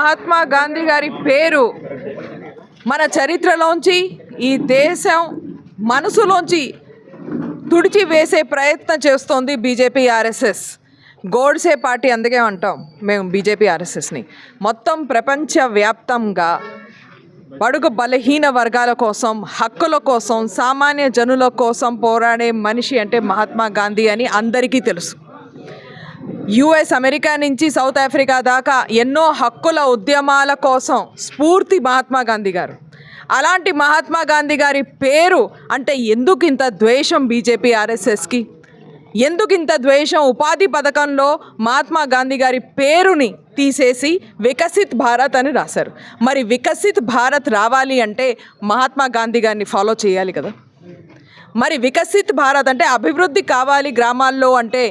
మహాత్మా గాంధీ గారి పేరు మన చరిత్రలోంచి ఈ దేశం మనసులోంచి తుడిచి వేసే ప్రయత్నం చేస్తోంది బీజేపీ ఆర్ఎస్ఎస్. గోడ్సే పార్టీ అందుకే అంటాం మేము బీజేపీ ఆర్ఎస్ఎస్ని. మొత్తం ప్రపంచవ్యాప్తంగా బడుగు బలహీన వర్గాల కోసం, హక్కుల కోసం, సామాన్య జనుల కోసం పోరాడే మనిషి అంటే మహాత్మా గాంధీ అని అందరికీ తెలుసు. యుఎస్, అమెరికా నుంచి సౌత్ ఆఫ్రికా దాకా ఎన్నో హక్కుల ఉద్యమాల కోసం స్ఫూర్తి మహాత్మా గాంధీ గారు. అలాంటి మహాత్మా గాంధీ గారి పేరు అంటే ఎందుకు ఇంత ద్వేషం బీజేపీ ఆర్ఎస్ఎస్కి? ఎందుకు ఇంత ద్వేషం? ఉపాధి పథకంలో మహాత్మా గాంధీ గారి పేరుని తీసేసి వికసిత్ భారత్ అని రాశారు. మరి వికసిత్ భారత్ రావాలి అంటే మహాత్మా గాంధీ గారిని ఫాలో చేయాలి కదా. మరి వికసిత్ భారత్ అంటే అభివృద్ధి కావాలి గ్రామాల్లో అంటే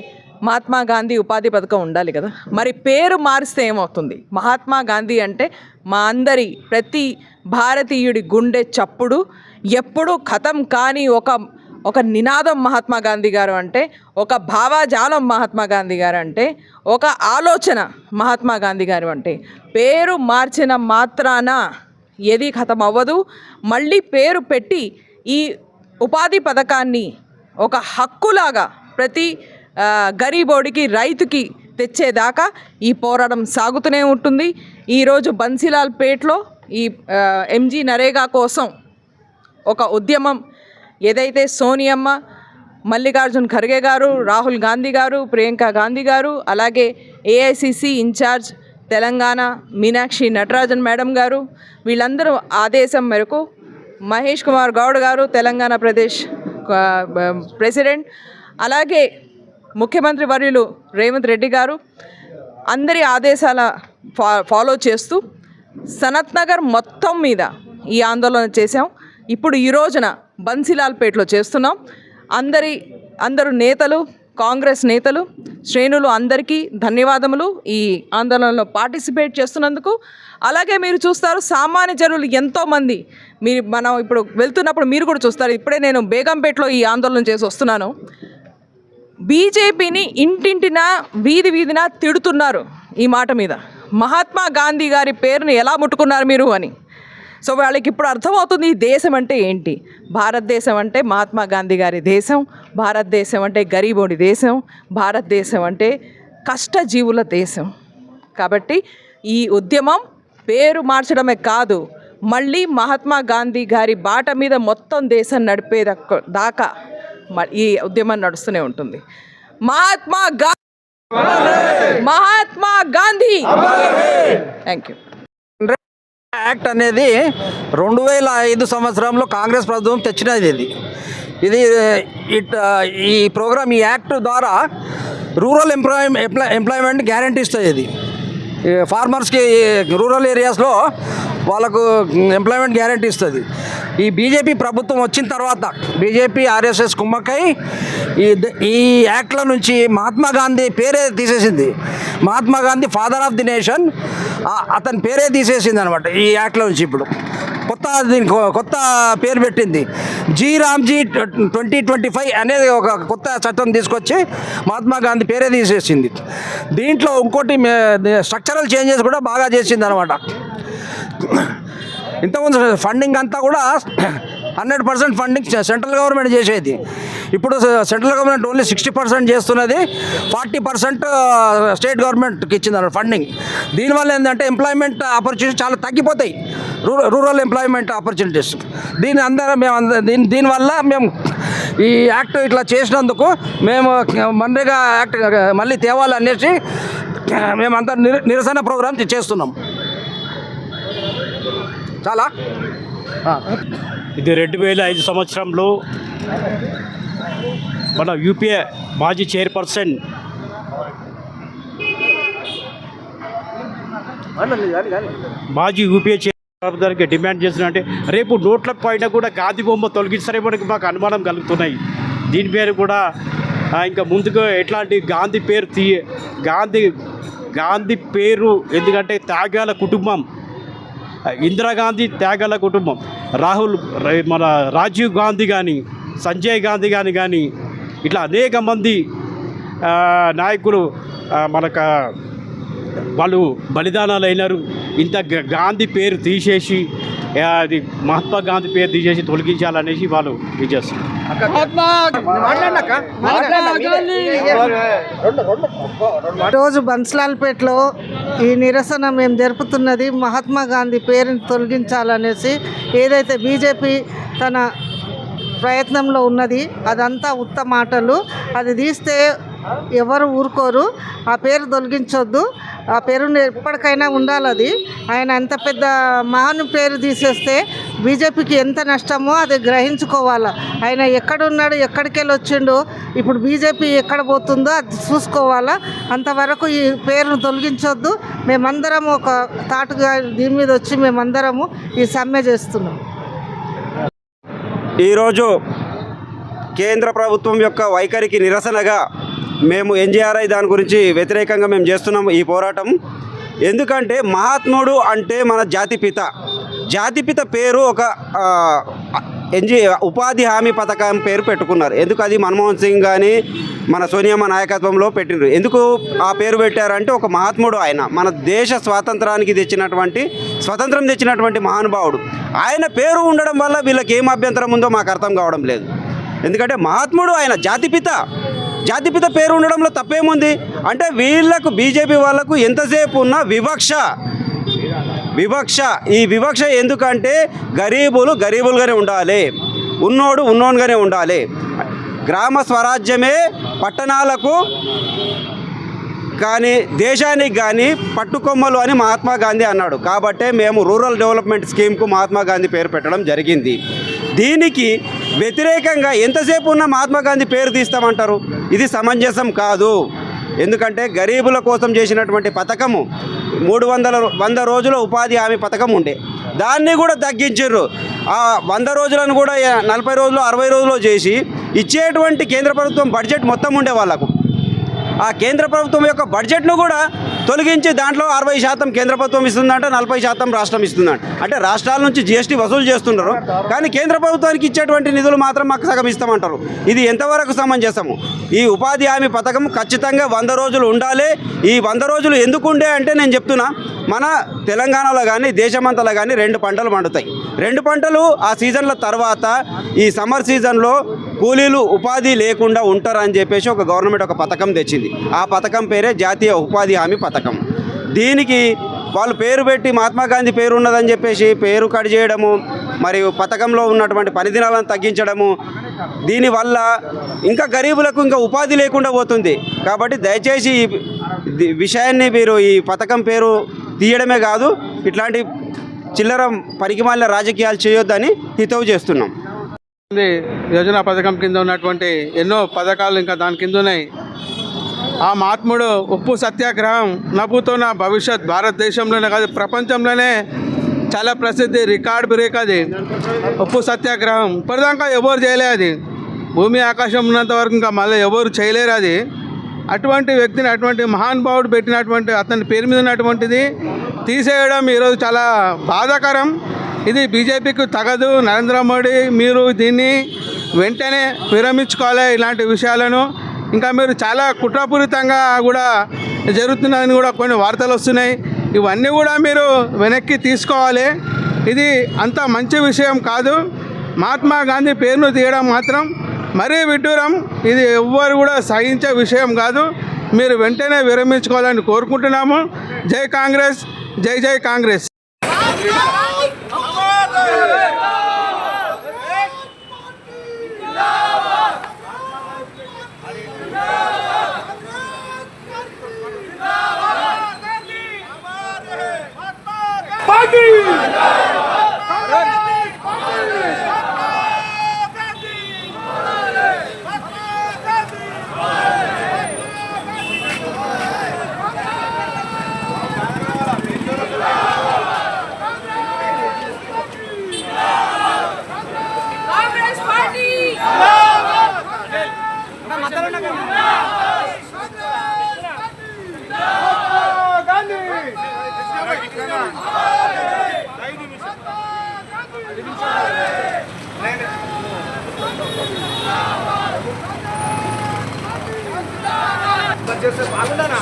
మహాత్మా గాంధీ ఉపాధి పథకం ఉండాలి కదా. మరి పేరు మారిస్తే ఏమవుతుంది? మహాత్మా గాంధీ అంటే మా అందరి ప్రతి భారతీయుడి గుండె చప్పుడు, ఎప్పుడూ ఖతం కాని ఒక నినాదం మహాత్మా గాంధీ గారు అంటే, ఒక భావజాలం మహాత్మా గాంధీ గారు అంటే, ఒక ఆలోచన మహాత్మా గాంధీ గారు అంటే. పేరు మార్చిన మాత్రాన ఏది ఖతం అవ్వదు. మళ్ళీ పేరు పెట్టి ఈ ఉపాధి పథకాన్ని ఒక హక్కులాగా ప్రతి గరీబోడికి, రైతుకి తెచ్చేదాకా ఈ పోరాటం సాగుతూనే ఉంటుంది. ఈరోజు బన్సీలాల్ పేట్లో ఈ ఎంజీ నరేగా కోసం ఒక ఉద్యమం ఏదైతే సోనియమ్మ, మల్లికార్జున్ ఖర్గే గారు, రాహుల్ గాంధీ గారు, ప్రియాంక గాంధీ గారు, అలాగే AICC incharge Telangana Meenakshi Natarajan madam గారు, వీళ్ళందరూ ఆదేశం మేరకు మహేష్ కుమార్ గౌడ్ గారు తెలంగాణ ప్రదేశ్ ప్రెసిడెంట్, అలాగే ముఖ్యమంత్రి వర్యులు రేవంత్ రెడ్డి గారు అందరి ఆదేశాల ఫాలో చేస్తూ సనత్ నగర్ మొత్తం మీద ఈ ఆందోళన చేశాం. ఇప్పుడు ఈ రోజున బన్సీలాల్ పేట్లో చేస్తున్నాం. అందరూ నేతలు, కాంగ్రెస్ నేతలు, శ్రేణులు అందరికీ ధన్యవాదములు ఈ ఆందోళనలో పార్టిసిపేట్ చేస్తున్నందుకు. అలాగే మీరు చూస్తారు సామాన్య జనులు ఎంతోమంది, మనం ఇప్పుడు వెళ్తున్నప్పుడు మీరు కూడా చూస్తారు. ఇప్పుడే నేను బేగంపేటలో ఈ ఆందోళన చేసి వస్తున్నాను. బీజేపీని ఇంటింటినా వీధి వీధినా తిడుతున్నారు ఈ మాట మీద. మహాత్మా గాంధీ గారి పేరుని ఎలా ముట్టుకున్నారు మీరు అని. సో వాళ్ళకి ఇప్పుడు అర్థమవుతుంది ఈ దేశం అంటే ఏంటి. భారతదేశం అంటే మహాత్మా గాంధీ గారి దేశం, భారతదేశం అంటే గరీబోడి దేశం, భారతదేశం అంటే కష్టజీవుల దేశం. కాబట్టి ఈ ఉద్యమం పేరు మార్చడమే కాదు, మళ్ళీ మహాత్మా గాంధీ గారి బాట మీద మొత్తం దేశం నడిపే దాకా ఈ ఉద్యమం నడుస్తూనే ఉంటుంది. Mahatma Gandhi. Thank you. Act అనేది 2005 సంవత్సరంలో కాంగ్రెస్ ప్రభుత్వం తెచ్చినది. ఇది ఈ ప్రోగ్రామ్, ఈ యాక్ట్ ద్వారా రూరల్ ఎంప్లాయ్మెంట్ గ్యారంటీ ఇస్తుంది. ఇది ఫార్మర్స్కి రూరల్ ఏరియాస్లో వాళ్ళకు ఎంప్లాయ్మెంట్ గ్యారంటీ ఇస్తుంది. ఈ బీజేపీ ప్రభుత్వం వచ్చిన తర్వాత బీజేపీ ఆర్ఎస్ఎస్ కుమ్మక్కై ఈ యాక్ట్ల నుంచి మహాత్మా గాంధీ పేరే తీసేసింది. Mahatma Gandhi father of the nation, అతని పేరే తీసేసింది అనమాట ఈ యాక్ట్ల నుంచి. ఇప్పుడు కొత్త పేరు పెట్టింది. రామ్జీ 2025 అనేది ఒక కొత్త చట్టం తీసుకొచ్చి మహాత్మా గాంధీ పేరే తీసేసింది. దీంట్లో ఇంకోటి స్ట్రక్చరల్ చేంజెస్ కూడా బాగా చేసింది అనమాట. ఇంతకుముందు ఫండింగ్ అంతా కూడా 100% ఫండింగ్ సెంట్రల్ గవర్నమెంట్ చేసేది. ఇప్పుడు సెంట్రల్ గవర్నమెంట్ ఓన్లీ 60% చేస్తున్నది, 40% స్టేట్ గవర్నమెంట్కి ఇచ్చింది ఫండింగ్. దీనివల్ల ఏంటంటే ఎంప్లాయ్మెంట్ ఆపర్చునిటీస్ చాలా తగ్గిపోతాయి, రూరల్ ఎంప్లాయ్మెంట్ ఆపర్చునిటీస్. దీనివల్ల మేము ఈ యాక్ట్ ఇట్లా చేసినందుకు మేము మన్రేగా యాక్ట్ మళ్ళీ తేవాలనేసి మేమంతా నిరసన ప్రోగ్రాం చేస్తున్నాం. చాలా ఇది 2005 సంవత్సరంలో మన యూపీఏ మాజీ చైర్పర్సన్ యూపీఏ చైర్పర్సన్కి డిమాండ్ చేస్తున్నా రేపు నోట్ల పైన కూడా గాంధీ బొమ్మ తొలగిస్తారేమో మాకు అనుమానం కలుగుతున్నాయి. దీని పేరు కూడా ఇంకా ముందుకు ఎట్లాంటి గాంధీ పేరు ఎందుకంటే త్యాగాల కుటుంబం, ఇందిరాగాంధీ త్యాగాల కుటుంబం, మన రాజీవ్ గాంధీ కానీ, సంజయ్ గాంధీ కానీ ఇట్లా అనేక మంది నాయకులు మనకు వాళ్ళు బలిదానాలు అయినారు. ఇంత గాంధీ పేరు తీసేసి అది మహాత్మా గాంధీ పేరు తీసేసి తొలగించాలనేసి వాళ్ళు ఇది చేస్తారు. రోజు బన్స్లాల్పేటలో ఈ నిరసన మేము జరుపుతున్నది మహాత్మా గాంధీ పేరుని తొలగించాలనేసి. ఏదైతే బీజేపీ తన ప్రయత్నంలో ఉన్నది అదంతా ఉత్త మాటలు. అది తీస్తే ఎవరు ఊరుకోరు. ఆ పేరు తొలగించొద్దు. ఆ పేరుని ఎప్పటికైనా ఉండాలి. అది ఆయన అంత పెద్ద మహాను పేరు తీసేస్తే బీజేపీకి ఎంత నష్టమో అది గ్రహించుకోవాలి. ఆయన ఎక్కడున్నాడు, ఎక్కడికి వెళ్ళి వచ్చిండో, ఇప్పుడు బీజేపీ ఎక్కడ పోతుందో అది చూసుకోవాలా. అంతవరకు ఈ పేరును తొలగించొద్దు. మేమందరం ఒక తాటుగా దీని మీద వచ్చి మేమందరము ఈ సమ్మె చేస్తున్నాం. ఈరోజు కేంద్ర ప్రభుత్వం యొక్క వైఖరికి నిరసనగా మేము ఎన్జీఆర్ఐ దాని గురించి వ్యతిరేకంగా మేము చేస్తున్నాము ఈ పోరాటం. ఎందుకంటే మహాత్ముడు అంటే మన జాతిపిత పేరు ఒక ఉపాధి హామీ పథకం పేరు పెట్టుకున్నారు. ఎందుకు అది మన్మోహన్ సింగ్ కానీ మన సోనియమ్మ నాయకత్వంలో పెట్టినారు. ఎందుకు ఆ పేరు పెట్టారంటే ఒక మహాత్ముడు ఆయన మన దేశ స్వాతంత్రం తెచ్చినటువంటి మహానుభావుడు. ఆయన పేరు ఉండడం వల్ల వీళ్ళకి ఏం అభ్యంతరం ఉందో మాకు అర్థం కావడం లేదు. ఎందుకంటే మహాత్ముడు ఆయన జాతిపిత పేరు ఉండడంలో తప్పేముంది అంటే వీళ్ళకు బీజేపీ వాళ్ళకు ఎంతసేపు ఉన్న వివక్ష ఈ వివక్ష ఎందుకంటే గరీబులుగానే ఉండాలి, ఉన్నోడుగానే ఉండాలి. గ్రామ స్వరాజ్యమే పట్టణాలకు కానీ దేశానికి కానీ పట్టుకొమ్మలు అని మహాత్మా గాంధీ అన్నాడు. కాబట్టే మేము రూరల్ డెవలప్మెంట్ స్కీమ్కు మహాత్మా గాంధీ పేరు పెట్టడం జరిగింది. దీనికి వ్యతిరేకంగా ఎంతసేపు ఉన్న మహాత్మా గాంధీ పేరు తీస్తామంటారు? ఇది సమంజసం కాదు. ఎందుకంటే గరీబుల కోసం చేసినటువంటి పథకము 100 రోజుల ఉపాధి హామీ పథకం ఉండే, దాన్ని కూడా తగ్గించారు. ఆ 100 రోజులను కూడా 40 రోజులు 60 రోజులు చేసి ఇచ్చేటువంటి కేంద్ర ప్రభుత్వం బడ్జెట్ మొత్తం ఉండే వాళ్ళకు ఆ కేంద్ర ప్రభుత్వం యొక్క బడ్జెట్ను కూడా తొలగించి దాంట్లో 60% కేంద్ర ప్రభుత్వం ఇస్తుందంట, 40% రాష్ట్రం ఇస్తుందంట. అంటే రాష్ట్రాల నుంచి జీఎస్టీ వసూలు చేస్తున్నారు, కానీ కేంద్ర ప్రభుత్వానికి ఇచ్చేటువంటి నిధులు మాత్రం మాకు సగం ఇస్తామంటారు. ఇది ఎంతవరకు సమంజసము? ఈ ఉపాధి హామీ పథకం ఖచ్చితంగా 100 రోజులు ఉండాలి. ఈ 100 రోజులు ఎందుకు ఉండే అంటే నేను చెప్తున్నా, మన తెలంగాణలో కానీ దేశమంతలో కానీ 2 పంటలు పండుతాయి. 2 పంటలు ఆ సీజన్ల తర్వాత ఈ సమ్మర్ సీజన్లో కూలీలు ఉపాధి లేకుండా ఉంటారని చెప్పేసి ఒక గవర్నమెంట్ ఒక పథకం తెచ్చింది. ఆ పథకం పేరే జాతీయ ఉపాధి హామీ పథకం. దీనికి వాళ్ళు పేరు పెట్టి మహాత్మా గాంధీ పేరు ఉన్నదని చెప్పేసి పేరు కట్ చేయడము, మరియు పథకంలో ఉన్నటువంటి పని దినాలను తగ్గించడము, దీనివల్ల ఇంకా గరీబులకు ఇంకా ఉపాధి లేకుండా పోతుంది. కాబట్టి దయచేసి ఈ విషయాన్ని మీరు ఈ పథకం పేరు తీయడమే కాదు, ఇట్లాంటి చిల్లర పనికిమాలిన రాజకీయాలు చేయొద్దని హితవు చేస్తున్నాం. యోజన పథకం కింద ఉన్నటువంటి ఎన్నో పథకాలు ఇంకా దాని కింద ఉన్నాయి. ఆ మహాత్ముడు ఉప్పు సత్యాగ్రహం నవ్వుతున్న భవిష్యత్ భారతదేశంలోనే కాదు ప్రపంచంలోనే చాలా ప్రసిద్ధి, రికార్డ్ బ్రేక్ అది ఉప్పు సత్యాగ్రహం. ఇప్పటిదాకా ఎవరు చేయలేదు. అది భూమి ఆకాశం ఉన్నంత వరకు ఇంకా మళ్ళీ ఎవరు చేయలేరు. అది అటువంటి వ్యక్తిని, అటువంటి మహానుభావుడు పెట్టినటువంటి అతని పేరు మీద ఉన్నటువంటిది తీసేయడం ఈరోజు చాలా బాధాకరం. ఇది బీజేపీకి తగదు. నరేంద్ర మోడీ మీరు దీన్ని వెంటనే విరమించుకోవాలి. ఇలాంటి విషయాలను ఇంకా మీరు చాలా కుట్రపూరితంగా కూడా జరుగుతున్నదని కూడా కొన్ని వార్తలు వస్తున్నాయి. ఇవన్నీ కూడా మీరు వెనక్కి తీసుకోవాలి. ఇది అంత మంచి విషయం కాదు. మహాత్మా గాంధీ పేరును తీయడం మాత్రం మరీ విడ్డూరం. ఇది ఎవ్వరు కూడా సహించే విషయం కాదు. మీరు వెంటనే విరమించుకోవాలని కోరుకుంటున్నాము. జై కాంగ్రెస్, జై జై కాంగ్రెస్. బాగుండనా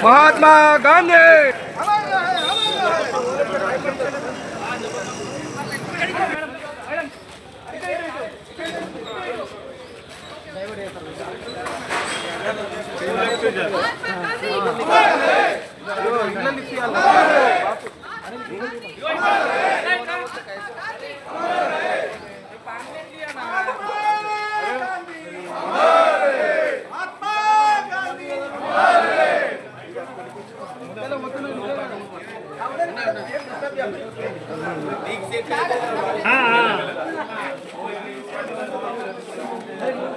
महात्मा गांधी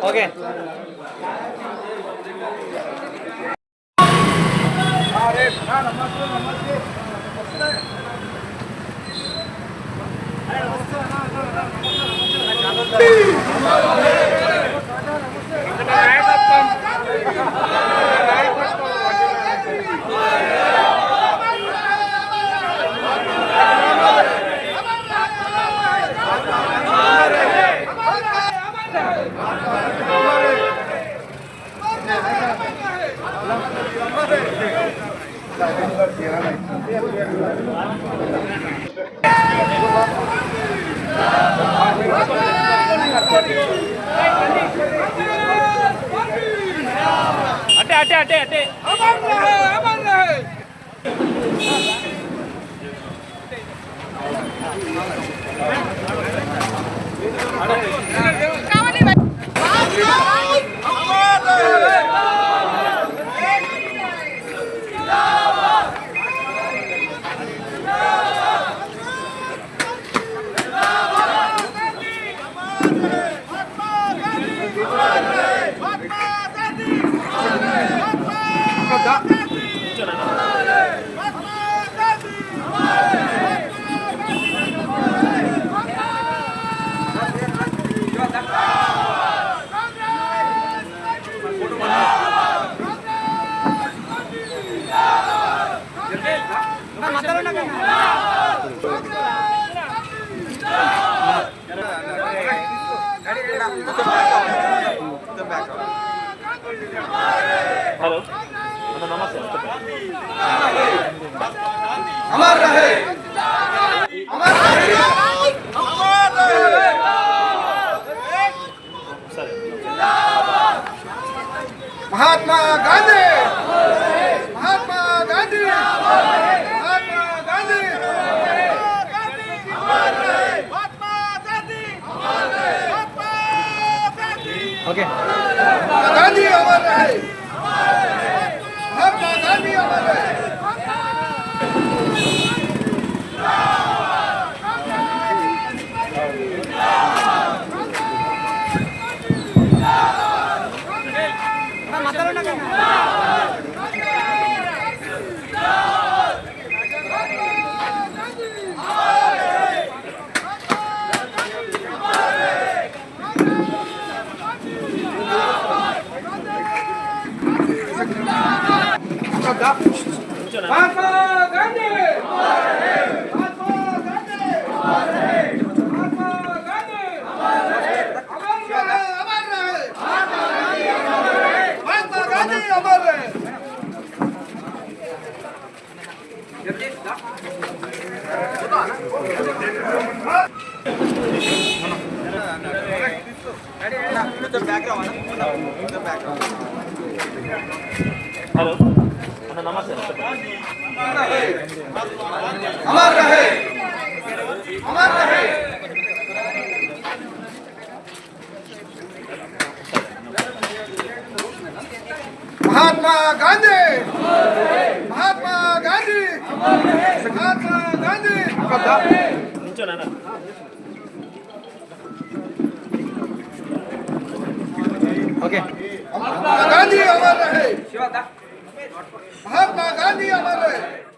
ओके अटे अटे अटे अटे अमर रहे हेलो नमस्ते अमर रहे अमर रहे महात्मा गांधी महात्मा गांधी महात्मा गांधी ओके गांधी अमर रहे महात्मा गांधी अमर रहे महात्मा गांधी महात्मा गांधी महात्मा गांधी अमर रहे महात्मा गांधी अमर रहे महात्मा गांधी महात्मा गांधी महात्मा गांधी महात्मा गांधी अमर रहे महात्मा गांधी अमर रहे